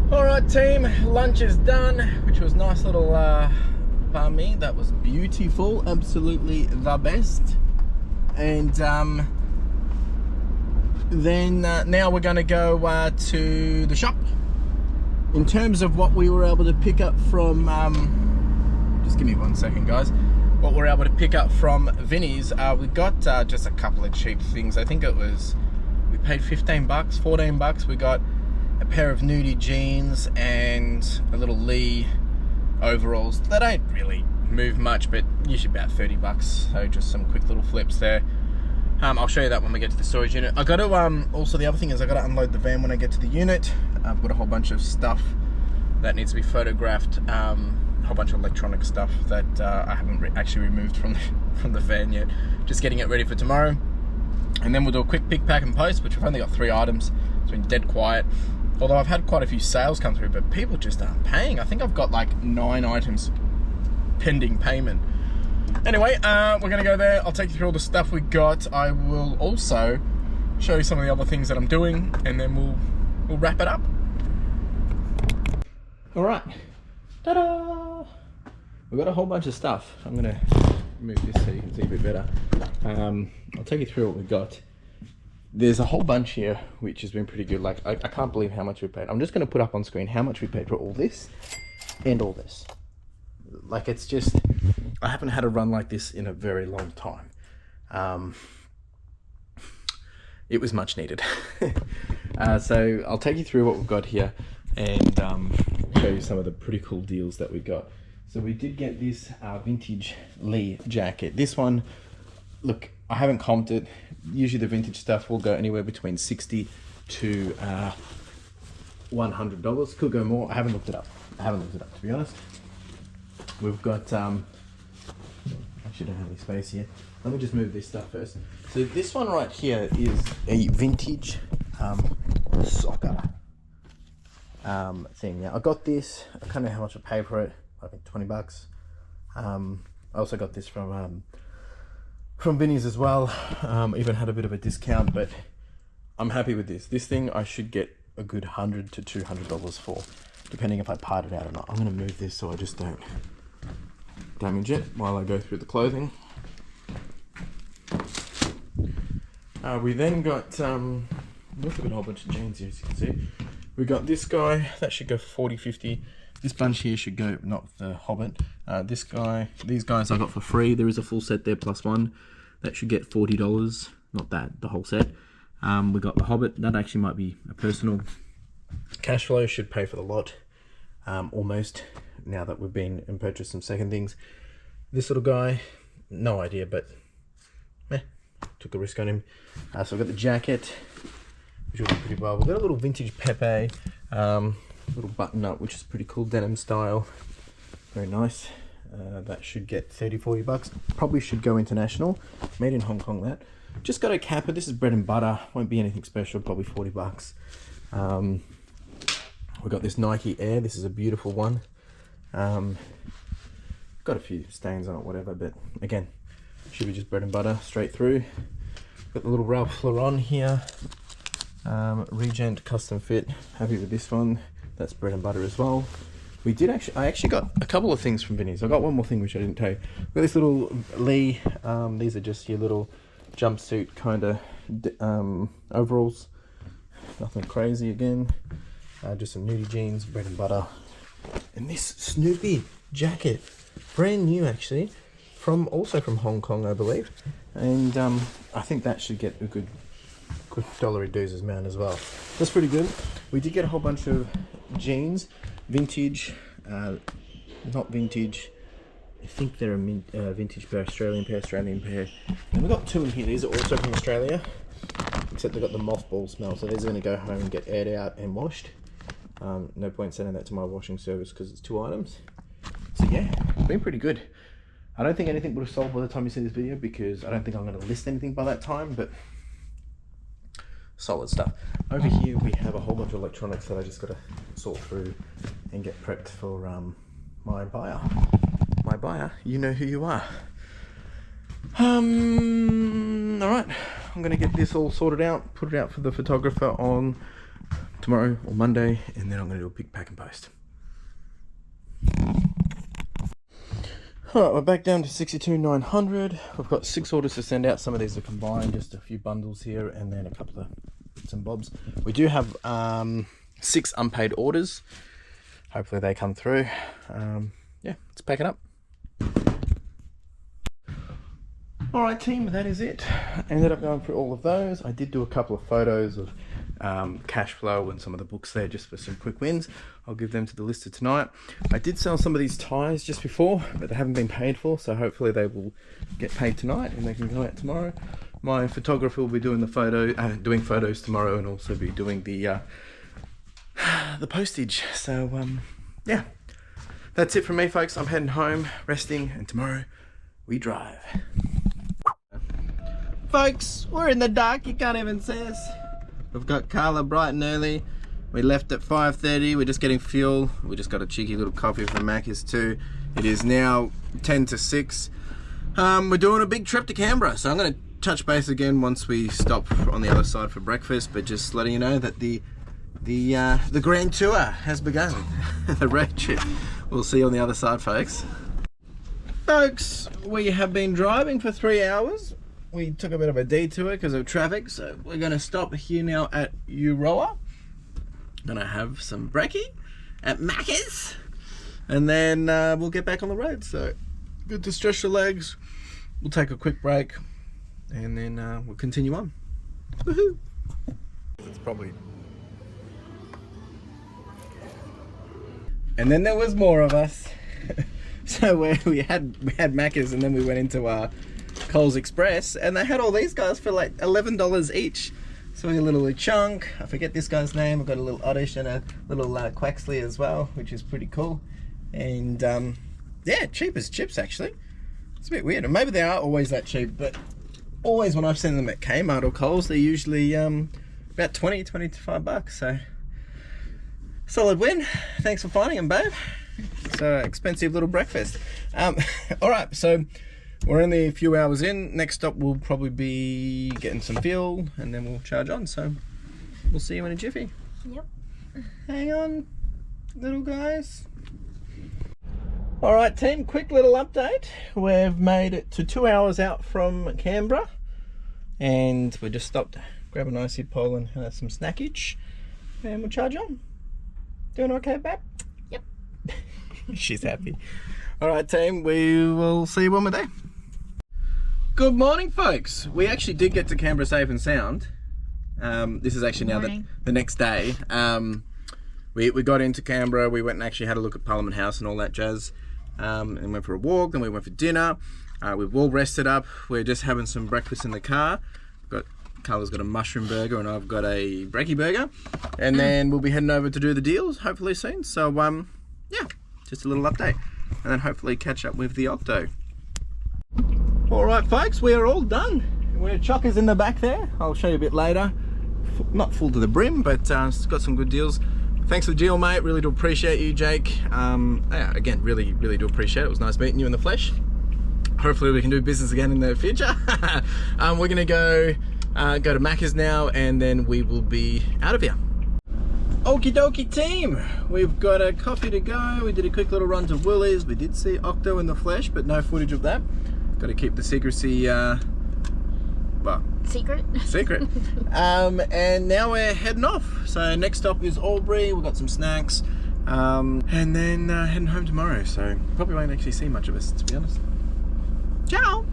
Alright team, lunch is done, which was nice little banh mi. That was beautiful, absolutely the best. And then now we're going to go to the shop. In terms of what we were able to pick up from, just give me 1 second guys, what we're able to pick up from Vinny's, we got just a couple of cheap things. I think it was, we paid 15 bucks, 14 bucks. We got a pair of nudie jeans and a little Lee overalls. They don't really move much, but usually about 30 bucks. So just some quick little flips there. I'll show you that when we get to the storage unit. I got to, also the other thing is I got to unload the van when I get to the unit. I've got a whole bunch of stuff that needs to be photographed, a whole bunch of electronic stuff that I haven't actually removed from the van yet. Just getting it ready for tomorrow. And then we'll do a quick pick, pack and post, which we've only got 3 items. It's been dead quiet. Although I've had quite a few sales come through, but people just aren't paying. I think I've got like 9 items pending payment. Anyway, we're going to go there. I'll take you through all the stuff we got. I will also show you some of the other things that I'm doing, and then we'll wrap it up. All right. Ta-da! We've got a whole bunch of stuff. I'm going to move this so you can see a bit better. I'll take you through what we got. There's a whole bunch here, which has been pretty good. Like, I can't believe how much we paid. I'm just going to put up on screen how much we paid for all this and all this. Like, it's just, I haven't had a run like this in a very long time. It was much needed. So I'll take you through what we've got here and show you some of the pretty cool deals that we got. So we did get this vintage Lee jacket. This one, look, I haven't comped it. Usually the vintage stuff will go anywhere between $60 to $100. Could go more. I haven't looked it up. To be honest. We've got, I actually don't have any space here. Let me just move this stuff first. So this one right here is a vintage soccer thing. Now I got this, I can't know how much I paid for it. I think 20 bucks. I also got this from Vinny's as well. Even had a bit of a discount, but I'm happy with this. This thing I should get a good $100 to $200 for, depending if I part it out or not. I'm gonna move this so I just don't damage it while I go through the clothing. We then got, look at a whole bunch of jeans here, as you can see. We got this guy, that should go for 40, 50. This bunch here should go, not the Hobbit. This guy, these guys I got for free. There is a full set there plus one. That should get $40. Not that, the whole set. We got the Hobbit. That actually might be a personal cash flow. Should pay for the lot, almost. Now that we've been and purchased some second things. This little guy, no idea, but took a risk on him. So I've got the jacket, which will be pretty well. We've got a little vintage Pepe, little button up, which is pretty cool, denim style. Very nice. That should get 30-40 bucks. Probably should go international. Made in Hong Kong, that. Just got a capper. This is bread and butter. Won't be anything special. Probably 40 bucks. We've got this Nike Air. This is a beautiful one. Got a few stains on it, whatever, but again, should be just bread and butter straight through. Got the little Ralph Lauren here. Regent custom fit. Happy with this one. That's bread and butter as well. I actually got a couple of things from Vinnie's. I got one more thing which I didn't tell you. We've got this little Lee. These are just your little jumpsuit kind of overalls. Nothing crazy again. Just some nudie jeans, bread and butter. And this Snoopy jacket, brand new actually, also from Hong Kong, I believe. And I think that should get a good dollary doozers amount as well. That's pretty good. We did get a whole bunch of jeans, vintage, not vintage. I think they're a vintage pair, Australian pair. And we got two in here. These are also from Australia, except they've got the mothball smell. So these are going to go home and get aired out and washed. No point sending that to my washing service because it's 2 items. So yeah, it's been pretty good. I don't think anything would have sold by the time you see this video because I don't think I'm going to list anything by that time, but solid stuff. Over here we have a whole bunch of electronics that I just got to sort through and get prepped for my buyer. My buyer, you know who you are. Alright, I'm going to get this all sorted out, put it out for the photographer on tomorrow or Monday, and then I'm going to do a big pack and post. Alright, we're back down to 62,900. We've got 6 orders to send out. Some of these are combined, just a few bundles here, and then a couple of bits and bobs. We do have 6 unpaid orders. Hopefully they come through. Yeah, let's pack it up. Alright team, that is it. I ended up going through all of those. I did do a couple of photos of cash flow and some of the books there just for some quick wins. I'll give them to the lister tonight. I did sell some of these ties just before, but they haven't been paid for, so hopefully they will get paid tonight and they can go out tomorrow. My photographer will be doing the doing photos tomorrow and also be doing the postage. So yeah, that's it from me folks. I'm heading home, resting, and tomorrow we drive. Folks, we're in the dark, you can't even see us. We've got Carla bright and early. We left at 5:30, we're just getting fuel. We just got a cheeky little coffee from Macca's too. It is now 10 to 6. We're doing a big trip to Canberra, so I'm going to touch base again once we stop on the other side for breakfast, but just letting you know that the grand tour has begun. The road trip. We'll see you on the other side, folks. Folks, we have been driving for 3 hours. We took a bit of a detour because of traffic, so we're going to stop here now at Euroa. Gonna have some brekkie at Macca's, and then we'll get back on the road. So good to stretch the legs. We'll take a quick break, and then we'll continue on. Woohoo! It's probably. And then there was more of us. So we had Macca's, and then we went into Coles Express, and they had all these guys for like $11 each. So we got a little chunk. I forget this guy's name. I've got a little Oddish and a little Quaxley as well, which is pretty cool. And yeah, cheap as chips actually. It's a bit weird. And maybe they are always that cheap, but always when I've seen them at Kmart or Coles, they're usually about 20 to 5 bucks. So solid win. Thanks for finding them, babe. It's an expensive little breakfast. All right, so we're only a few hours in. Next stop will probably be getting some fuel, and then we'll charge on. So we'll see you in a jiffy. Yep. Hang on, little guys. All right, team, quick little update. We've made it to 2 hours out from Canberra, and we just stopped to grab an icy pole and some snackage, and we'll charge on. Doing okay, babe? Yep. She's happy. All right, team, we will see you when we're there. Good morning, folks. We actually did get to Canberra safe and sound. This is actually now the next day. We got into Canberra. We went and actually had a look at Parliament House and all that jazz, and went for a walk. Then we went for dinner. We've all rested up. We're just having some breakfast in the car. We've got Carla's got a mushroom burger and I've got a brekkie burger. And then we'll be heading over to do the deals hopefully soon. So yeah, just a little update. And then hopefully catch up with the Octo. Alright folks, we are all done. We're chockers in the back there. I'll show you a bit later. Not full to the brim, but it's got some good deals. Thanks for the deal, mate. Really do appreciate you, Jake. Yeah, again, really do appreciate it. It was nice meeting you in the flesh. Hopefully we can do business again in the future. We're gonna go to Macca's now, and then we will be out of here. Okie dokie team, we've got a coffee to go. We did a quick little run to Woolies. We did see Octo in the flesh, but no footage of that. Got to keep the secrecy, well, secret. And now we're heading off. So next stop is Albury. We've got some snacks, and then heading home tomorrow. So probably won't actually see much of us, to be honest. Ciao.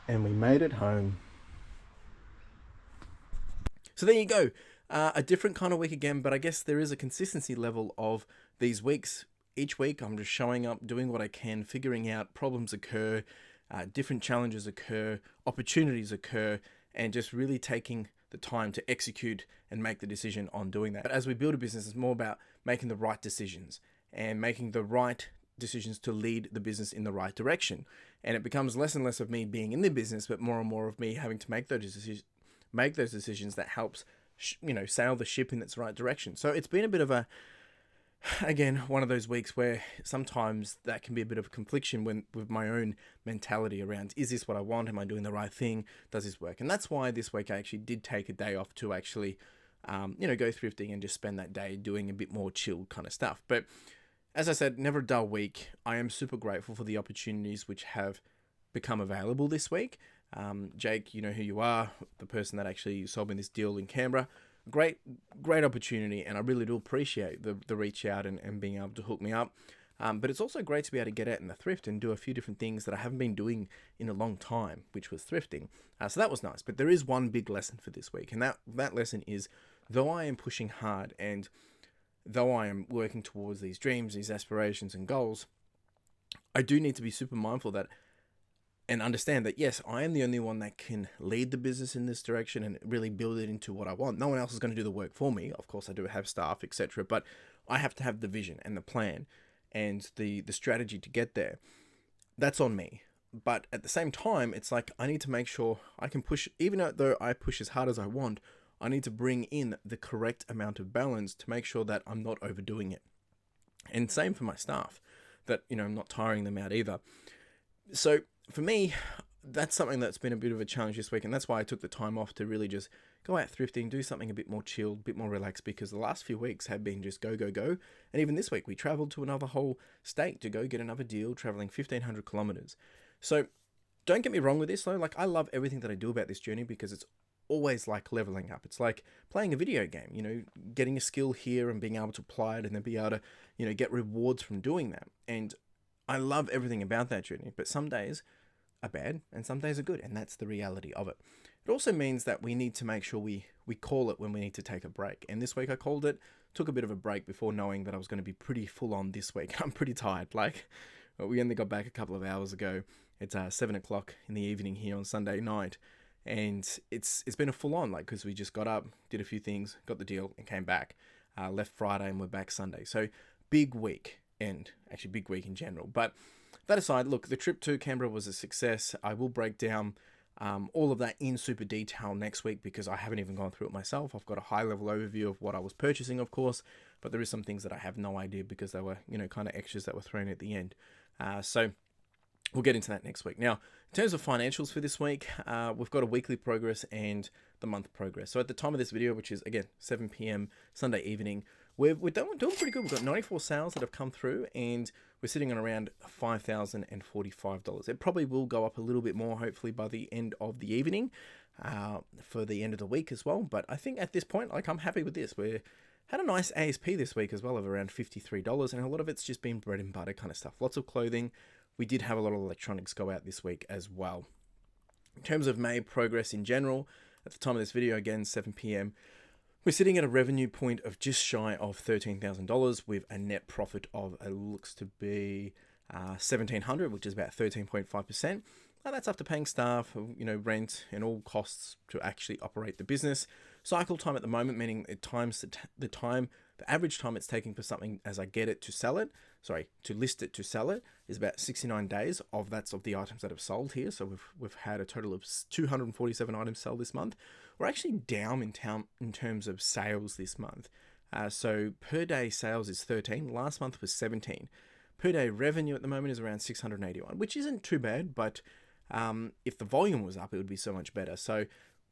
And we made it home. So there you go. A different kind of week again, but I guess there is a consistency level of these weeks. Each week I'm just showing up, doing what I can, figuring out problems occur, different challenges occur, opportunities occur, and just really taking the time to execute and make the decision on doing that. But as we build a business, it's more about making the right decisions and making the right decisions to lead the business in the right direction. And it becomes less and less of me being in the business, but more and more of me having to make those decisions that helps, sail the ship in its right direction. So it's been a bit of a, again, one of those weeks where sometimes that can be a bit of a confliction with my own mentality around, is this what I want? Am I doing the right thing? Does this work? And that's why this week I actually did take a day off to actually, go thrifting and just spend that day doing a bit more chill kind of stuff. But as I said, never a dull week. I am super grateful for the opportunities which have become available this week. Jake, you know who you are, the person that actually sold me this deal in Canberra. Great opportunity, and I really do appreciate the reach out and being able to hook me up. But it's also great to be able to get out in the thrift and do a few different things that I haven't been doing in a long time, which was thrifting. So that was nice. But there is one big lesson for this week, and that lesson is, though I am pushing hard and though I am working towards these dreams, these aspirations and goals, I do need to be super mindful that and understand that, yes, I am the only one that can lead the business in this direction and really build it into what I want. No one else is going to do the work for me. Of course, I do have staff, etc. But I have to have the vision and the plan and the strategy to get there. That's on me. But at the same time, it's like I need to make sure I can push, even though I push as hard as I want, I need to bring in the correct amount of balance to make sure that I'm not overdoing it. And same for my staff, that, I'm not tiring them out either. So for me, that's something that's been a bit of a challenge this week, and that's why I took the time off to really just go out thrifting, do something a bit more chilled, a bit more relaxed, because the last few weeks have been just go, go, go. And even this week, we traveled to another whole state to go get another deal, traveling 1,500 kilometers. So don't get me wrong with this though. Like, I love everything that I do about this journey because it's always like leveling up. It's like playing a video game, getting a skill here and being able to apply it and then be able to, get rewards from doing that. And I love everything about that journey, but some days are bad and some days are good, and that's the reality of it. It also means that we need to make sure we call it when we need to take a break. And this week I called it, took a bit of a break before knowing that I was going to be pretty full on this week. I'm pretty tired. Like, we only got back a couple of hours ago. It's 7 o'clock in the evening here on Sunday night. And it's been a full on, like, because we just got up, did a few things, got the deal and came back, left Friday and we're back Sunday. So big week, and actually big week in general. But that aside, look, the trip to Canberra was a success. I will break down all of that in super detail next week because I haven't even gone through it myself. I've got a high level overview of what I was purchasing, of course, but there is some things that I have no idea because they were, kind of extras that were thrown at the end. So we'll get into that next week. Now, in terms of financials for this week, we've got a weekly progress and the month progress. So at the time of this video, which is, again, 7 p.m. Sunday evening, we're doing pretty good. We've got 94 sales that have come through, and we're sitting on around $5,045. It probably will go up a little bit more, hopefully, by the end of the evening, for the end of the week as well. But I think at this point, like, I'm happy with this. We had a nice ASP this week as well of around $53, and a lot of it's just been bread and butter kind of stuff. Lots of clothing. We did have a lot of electronics go out this week as well. In terms of May progress in general, at the time of this video, again, 7 p.m., we're sitting at a revenue point of just shy of $13,000 with a net profit of, it looks to be $1,700, which is about 13.5%. That's after paying staff, rent and all costs to actually operate the business. Cycle time at the moment, meaning the average time it's taking for something as I get it to sell it, to list it to sell it, is about 69 days of the items that have sold here. So we've had a total of 247 items sell this month. We're actually down in terms of sales this month. So per day sales is 13. Last month was 17. Per day revenue at the moment is around 681, which isn't too bad, but if the volume was up, it would be so much better. So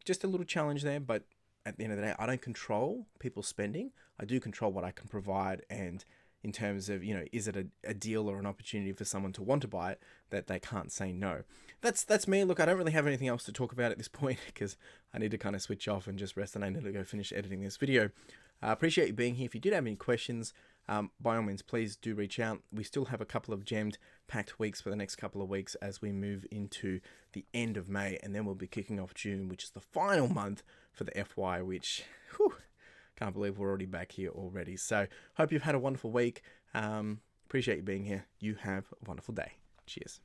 just a little challenge there, but at the end of the day, I don't control people's spending. I do control what I can provide, and in terms of, is it a deal or an opportunity for someone to want to buy it, that they can't say no. That's me. Look, I don't really have anything else to talk about at this point because I need to kind of switch off and just rest, and I need to go finish editing this video. I appreciate you being here. If you did have any questions, by all means, please do reach out. We still have a couple of packed weeks for the next couple of weeks as we move into the end of May, and then we'll be kicking off June, which is the final month for the FY, which, can't believe we're already back here already. So hope you've had a wonderful week. Appreciate you being here. You have a wonderful day. Cheers.